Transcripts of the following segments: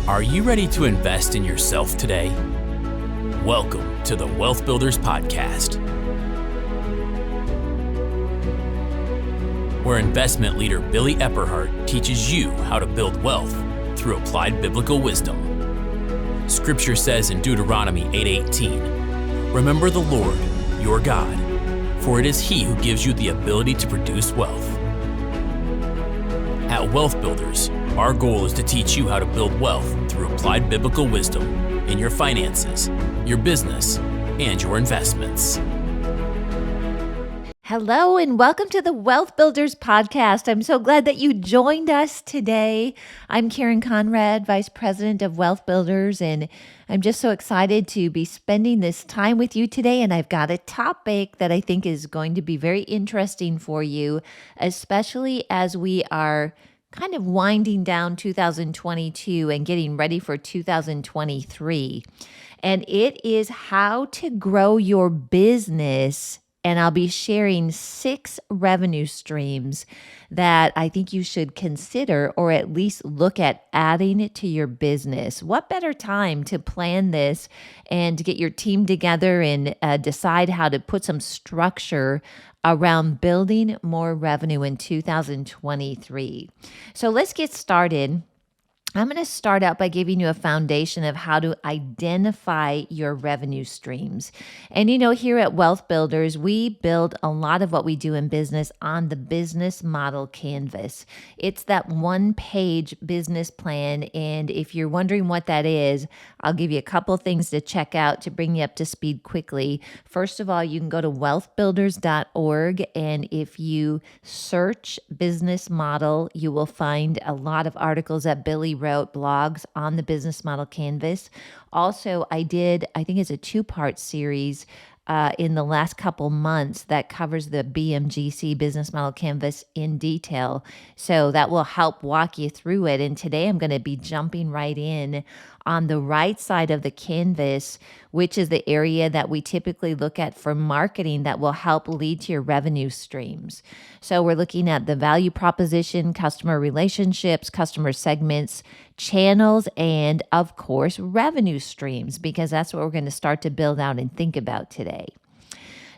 Are you ready to invest in yourself today? Welcome to the WealthBuilders Podcast, where investment leader Billy Epperhart teaches you how to build wealth through applied biblical wisdom. Scripture says in Deuteronomy 8:18, "Remember the Lord, your God, for it is He who gives you the ability to produce wealth." At WealthBuilders, our goal is to teach you how to build wealth through applied biblical wisdom in your finances, your business, and your investments. Hello and welcome to the WealthBuilders Podcast. I'm so glad that you joined us today. I'm Conrad, Vice President of WealthBuilders, and I'm just so excited to be spending this time with you today. And I've got a topic that I think is going to be very interesting for you, especially as we are kind of winding down 2022 and getting ready for 2023. And it is how to grow your business. And I'll be sharing 6 revenue streams that I think you should consider or at least look at adding it to your business. What better time to plan this and to get your team together and decide how to put some structure around building more revenue in 2023. So let's get started. I'm going to start out by giving you a foundation of how to identify your revenue streams. And here at Wealth Builders, we build a lot of what we do in business on the business model canvas. It's that one-page business plan. And if you're wondering what that is, I'll give you a couple things to check out to bring you up to speed quickly. First of all, you can go to wealthbuilders.org. And if you search business model, you will find a lot of articles that Billy wrote, blogs on the business model canvas. Also, I think it's a 2-part series in the last couple months that covers the BMGC business model canvas in detail. So that will help walk you through it. And today I'm going to be jumping right in on the right side of the canvas, which is the area that we typically look at for marketing that will help lead to your revenue streams. So we're looking at the value proposition, customer relationships, customer segments, channels, and of course, revenue streams, because that's what we're going to start to build out and think about today.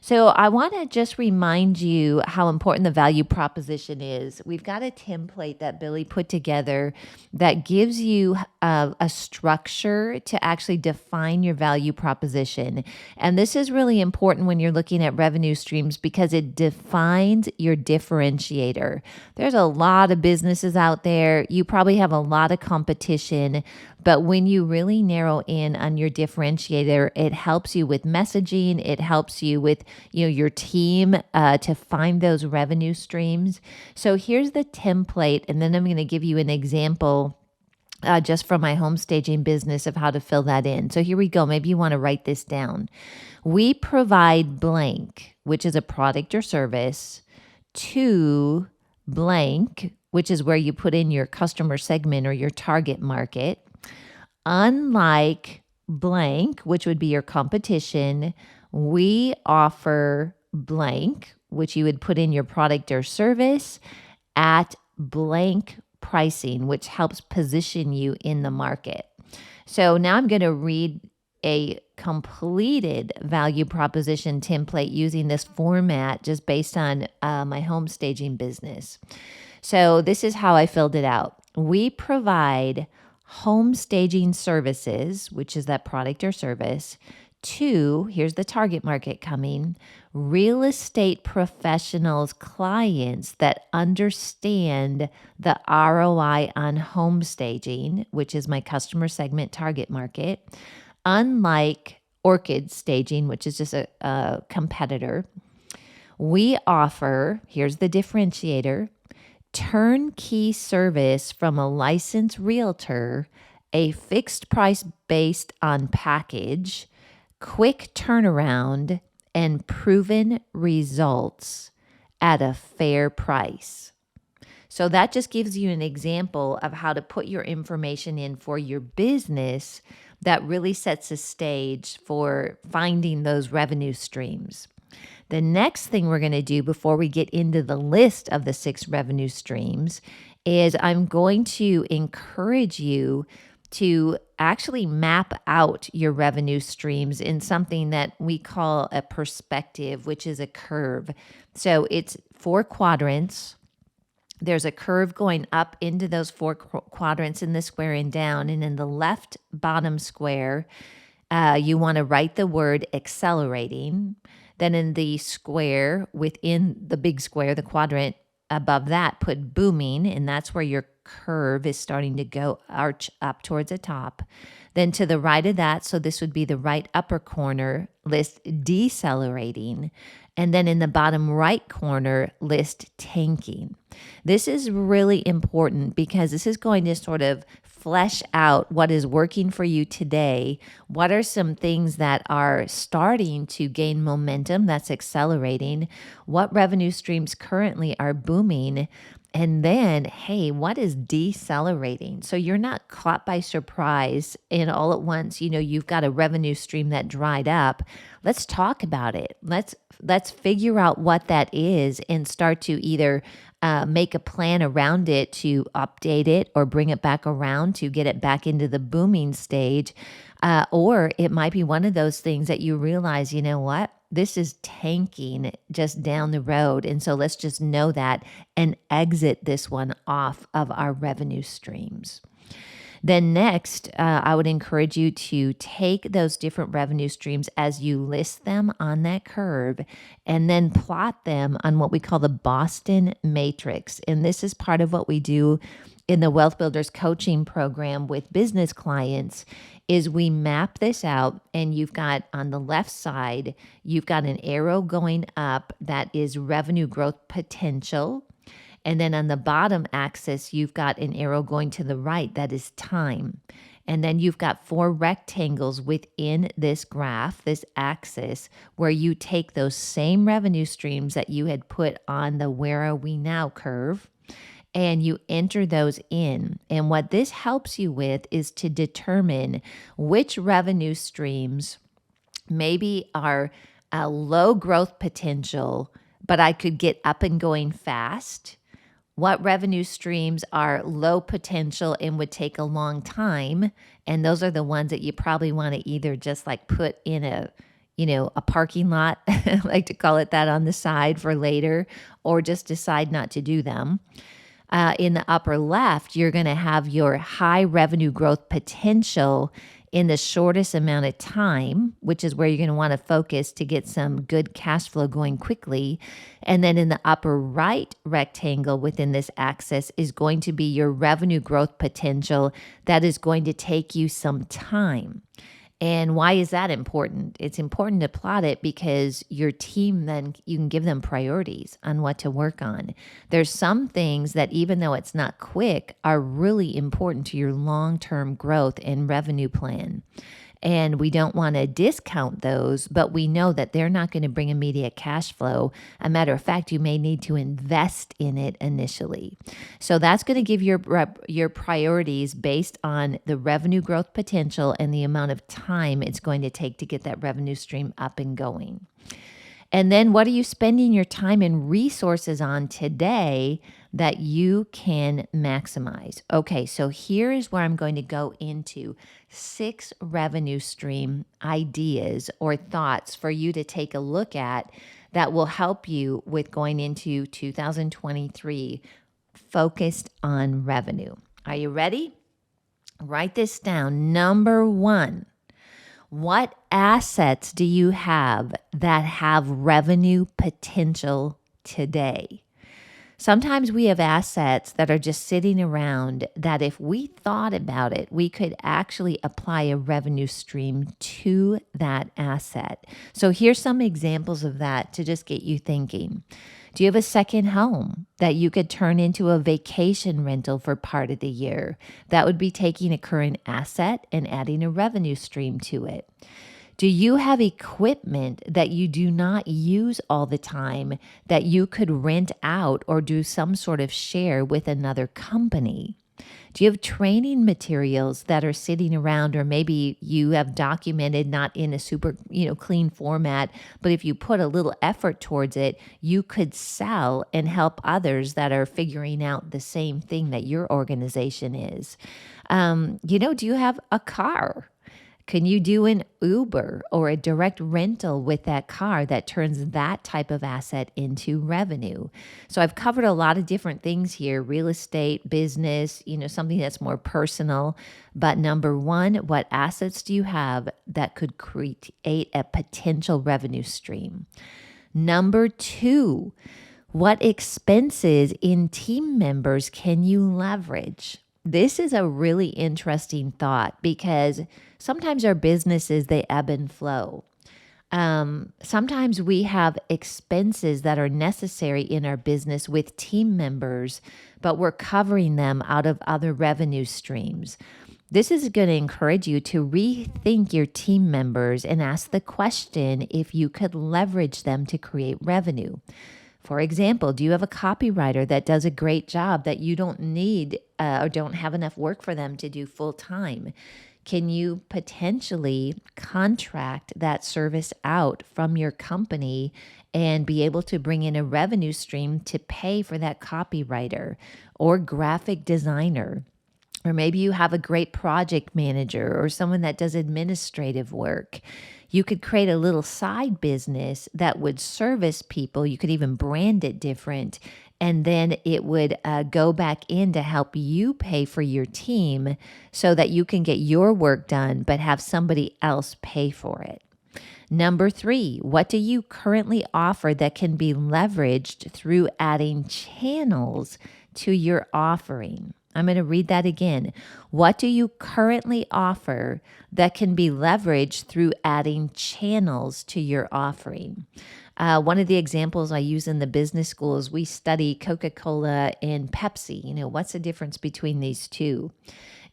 So I want to just remind you how important the value proposition is. We've got a template that Billy put together that gives you a structure to actually define your value proposition. And this is really important when you're looking at revenue streams because it defines your differentiator. There's a lot of businesses out there. You probably have a lot of competition. But when you really narrow in on your differentiator, it helps you with messaging. It helps you with your team to find those revenue streams. So here's the template, and then I'm going to give you an example just from my home staging business of how to fill that in. So here we go. Maybe you want to write this down. We provide blank, which is a product or service, to blank, which is where you put in your customer segment or your target market. Unlike blank, which would be your competition, we offer blank, which you would put in your product or service at blank pricing, which helps position you in the market. So now I'm going to read a completed value proposition template using this format just based on my home staging business. So this is how I filled it out. We provide home staging services, which is that product or service, to, here's the target market coming, real estate professionals, clients that understand the ROI on home staging, which is my customer segment target market, unlike orchid staging, which is just a competitor. We offer, here's the differentiator, turnkey service from a licensed realtor, a fixed price based on package, quick turnaround, and proven results at a fair price. So that just gives you an example of how to put your information in for your business that really sets a stage for finding those revenue streams. The next thing we're going to do before we get into the list of the 6 revenue streams is I'm going to encourage you to actually map out your revenue streams in something that we call a perspective, which is a curve. So it's 4 quadrants. There's a curve going up into those 4 quadrants in the square and down. And in the left bottom square, you want to write the word accelerating. Then in the square within the big square, the quadrant above that, put booming, and that's where your curve is starting to go arch up towards the top. Then to the right of that, so this would be the right upper corner, list decelerating. And then in the bottom right corner, list tanking. This is really important because this is going to sort of flesh out what is working for you today. What are some things that are starting to gain momentum that's accelerating? What revenue streams currently are booming? And then, hey, what is decelerating? So you're not caught by surprise and all at once, you've got a revenue stream that dried up. Let's talk about it. Let's figure out what that is and start to either make a plan around it to update it or bring it back around to get it back into the booming stage. Or it might be one of those things that you realize, you know what? This is tanking just down the road. And so let's just know that and exit this one off of our revenue streams. Then next, I would encourage you to take those different revenue streams as you list them on that curve and then plot them on what we call the Boston Matrix. And this is part of what we do in the Wealth Builders coaching program with business clients is we map this out, and you've got on the left side, you've got an arrow going up that is revenue growth potential. And then on the bottom axis, you've got an arrow going to the right that is time. And then you've got 4 rectangles within this graph, this axis, where you take those same revenue streams that you had put on the where are we now curve, and you enter those in. And what this helps you with is to determine which revenue streams maybe are a low growth potential, but I could get up and going fast. What revenue streams are low potential and would take a long time. And those are the ones that you probably want to either just like put in a parking lot, I like to call it that, on the side for later, or just decide not to do them. In the upper left, you're going to have your high revenue growth potential in the shortest amount of time, which is where you're going to want to focus to get some good cash flow going quickly. And then in the upper right rectangle within this axis is going to be your revenue growth potential that is going to take you some time. And why is that important? It's important to plot it because your team, then you can give them priorities on what to work on. There's some things that, even though it's not quick, are really important to your long-term growth and revenue plan. And we don't want to discount those, but we know that they're not going to bring immediate cash flow. A matter of fact, you may need to invest in it initially. So that's going to give your priorities based on the revenue growth potential and the amount of time it's going to take to get that revenue stream up and going. And then what are you spending your time and resources on today that you can maximize? Okay, so here is where I'm going to go into 6 revenue stream ideas or thoughts for you to take a look at that will help you with going into 2023 focused on revenue. Are you ready? Write this down. Number 1. What assets do you have that have revenue potential today? Sometimes we have assets that are just sitting around that if we thought about it, we could actually apply a revenue stream to that asset. So here's some examples of that to just get you thinking. Do you have a second home that you could turn into a vacation rental for part of the year? That would be taking a current asset and adding a revenue stream to it. Do you have equipment that you do not use all the time that you could rent out or do some sort of share with another company? Do you have training materials that are sitting around, or maybe you have documented not in a super, clean format, but if you put a little effort towards it, you could sell and help others that are figuring out the same thing that your organization is. Do you have a car? Can you do an Uber or a direct rental with that car that turns that type of asset into revenue? So I've covered a lot of different things here: real estate, business, something that's more personal. But number one, what assets do you have that could create a potential revenue stream? Number two, what expenses in team members can you leverage? This is a really interesting thought because sometimes our businesses, they ebb and flow. Sometimes we have expenses that are necessary in our business with team members, but we're covering them out of other revenue streams. This is going to encourage you to rethink your team members and ask the question if you could leverage them to create revenue. For example, do you have a copywriter that does a great job that you don't need or don't have enough work for them to do full time? Can you potentially contract that service out from your company and be able to bring in a revenue stream to pay for that copywriter or graphic designer? Or maybe you have a great project manager or someone that does administrative work. You could create a little side business that would service people. You could even brand it different, and then it would go back in to help you pay for your team so that you can get your work done, but have somebody else pay for it. Number three, what do you currently offer that can be leveraged through adding channels to your offering? I'm going to read that again. What do you currently offer that can be leveraged through adding channels to your offering? One of the examples I use in the business school is we study Coca-Cola and Pepsi. What's the difference between these two?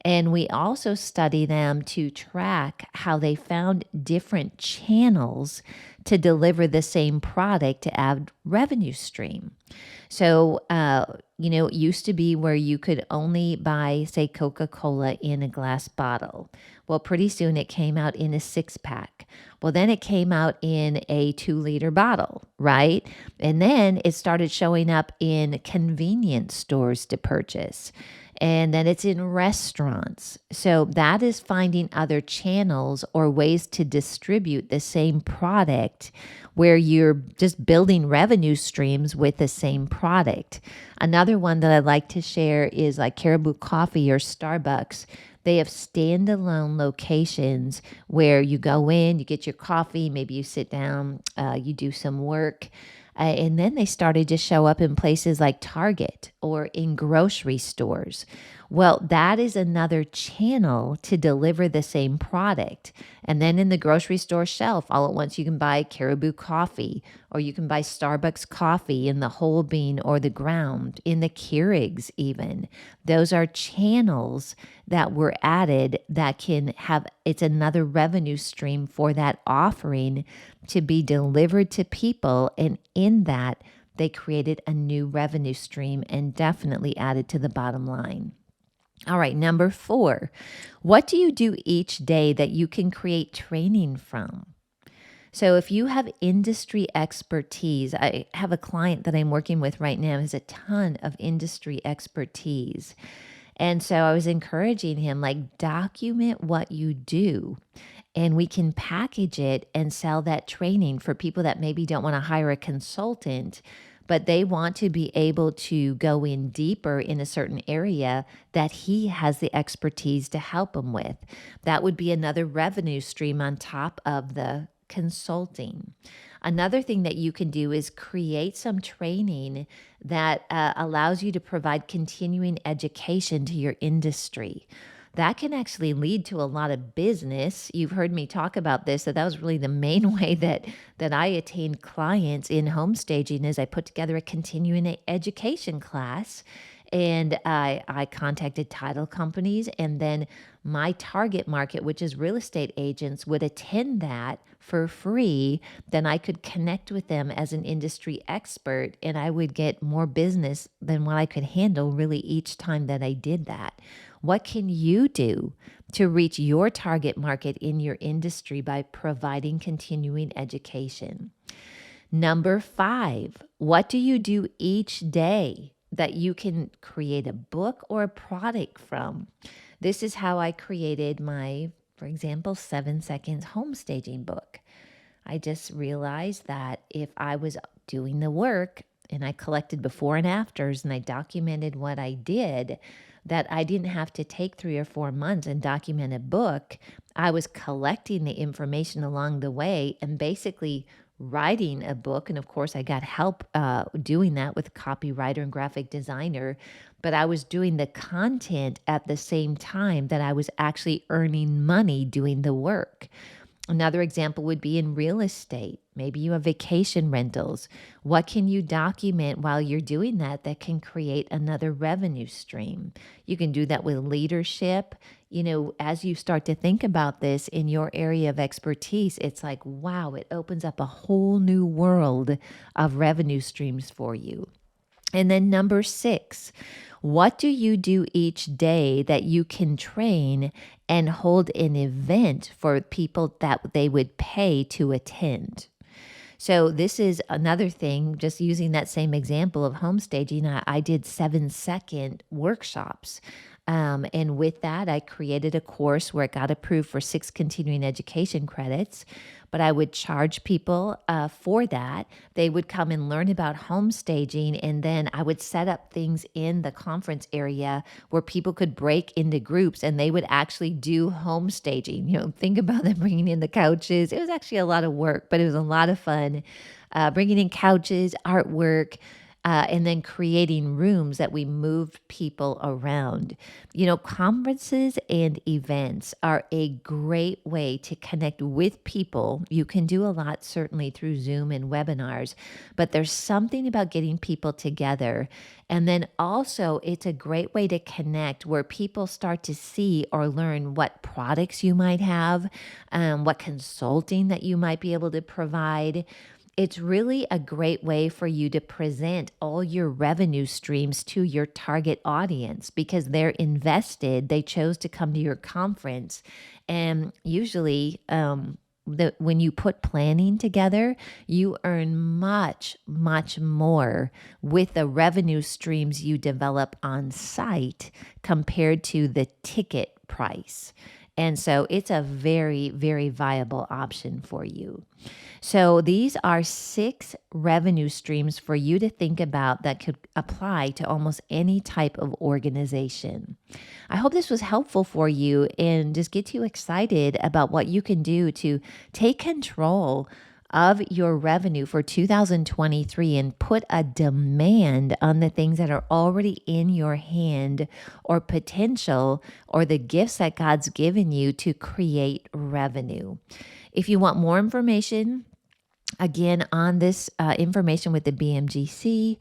And we also study them to track how they found different channels to deliver the same product to add revenue stream. So, it used to be where you could only buy, say, Coca-Cola in a glass bottle. Well, pretty soon it came out in a 6-pack. Well, then it came out in a 2-liter bottle, right? And then it started showing up in convenience stores to purchase. And then it's in restaurants. So that is finding other channels or ways to distribute the same product where you're just building revenue streams with the same product. Another one that I'd like to share is like Caribou Coffee or Starbucks. They have standalone locations where you go in, you get your coffee, maybe you sit down, you do some work. And then they started to show up in places like Target or in grocery stores. Well, that is another channel to deliver the same product. And then in the grocery store shelf, all at once, you can buy Caribou Coffee, or you can buy Starbucks coffee in the whole bean or the ground, in the Keurigs even. Those are channels that were added that can have, it's another revenue stream for that offering to be delivered to people. And in that, they created a new revenue stream and definitely added to the bottom line. All right, number 4, what do you do each day that you can create training from? So if you have industry expertise, I have a client that I'm working with right now who has a ton of industry expertise. And so I was encouraging him, document what you do, and we can package it and sell that training for people that maybe don't want to hire a consultant, but they want to be able to go in deeper in a certain area that he has the expertise to help them with. That would be another revenue stream on top of the consulting. Another thing that you can do is create some training that allows you to provide continuing education to your industry. That can actually lead to a lot of business. You've heard me talk about this, that was really the main way that I attained clients in home staging is I put together a continuing education class. And I contacted title companies, and then my target market, which is real estate agents, would attend that for free. Then I could connect with them as an industry expert, and I would get more business than what I could handle really each time that I did that. What can you do to reach your target market in your industry by providing continuing education? Number 5, what do you do each day that you can create a book or a product from? This is how I created my, for example, 7 seconds home staging book. I just realized that if I was doing the work and I collected before and afters and I documented what I did, that I didn't have to take 3 or 4 months and document a book. I was collecting the information along the way and basically writing a book. And of course, I got help doing that with a copywriter and graphic designer. But I was doing the content at the same time that I was actually earning money doing the work. Another example would be in real estate. Maybe you have vacation rentals. What can you document while you're doing that can create another revenue stream? You can do that with leadership. As you start to think about this in your area of expertise, it's like, wow, it opens up a whole new world of revenue streams for you. And then number 6, what do you do each day that you can train and hold an event for people that they would pay to attend? So this is another thing, just using that same example of home staging, I did 7-second workshops. And with that, I created a course where it got approved for 6 continuing education credits, but I would charge people for that. They would come and learn about home staging, and then I would set up things in the conference area where people could break into groups and they would actually do home staging. Think about them bringing in the couches. It was actually a lot of work, but it was a lot of fun. Bringing in couches, artwork, and then creating rooms that we moved people around. Conferences and events are a great way to connect with people. You can do a lot, certainly through Zoom and webinars, but there's something about getting people together. And then also, it's a great way to connect where people start to see or learn what products you might have, what consulting that you might be able to provide. It's really a great way for you to present all your revenue streams to your target audience because they're invested. They chose to come to your conference. And usually, when you put planning together, you earn much, much more with the revenue streams you develop on site compared to the ticket price. And so it's a very, very viable option for you. So these are 6 revenue streams for you to think about that could apply to almost any type of organization. I hope this was helpful for you and just get you excited about what you can do to take control of your revenue for 2023 and put a demand on the things that are already in your hand or potential or the gifts that God's given you to create revenue. If you want more information, again, on this information with the BMGC,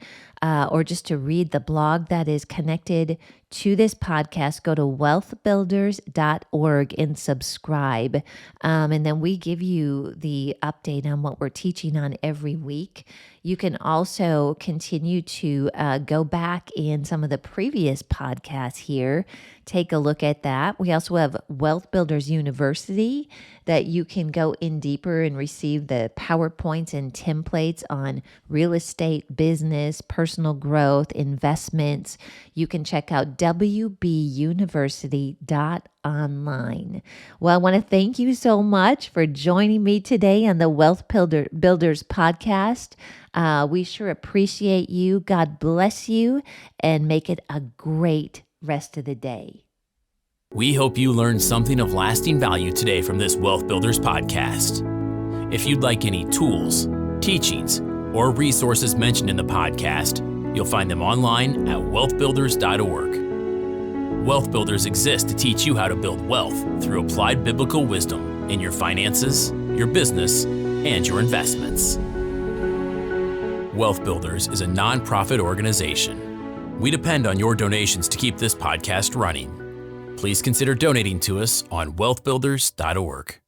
or just to read the blog that is connected to this podcast, go to wealthbuilders.org and subscribe. And then we give you the update on what we're teaching on every week. You can also continue to go back in some of the previous podcasts here, take a look at that. We also have Wealth Builders University that you can go in deeper and receive the PowerPoints and templates on real estate, business, personal growth, investments. You can check out wbuniversity.online. Well, I want to thank you so much for joining me today on the Wealth Builders Podcast. We sure appreciate you. God bless you and make it a great rest of the day. We hope you learned something of lasting value today from this Wealth Builders Podcast. If you'd like any tools, teachings, or resources mentioned in the podcast, you'll find them online at wealthbuilders.org. Wealth Builders exists to teach you how to build wealth through applied biblical wisdom in your finances, your business, and your investments. Wealth Builders is a nonprofit organization. We depend on your donations to keep this podcast running. Please consider donating to us on wealthbuilders.org.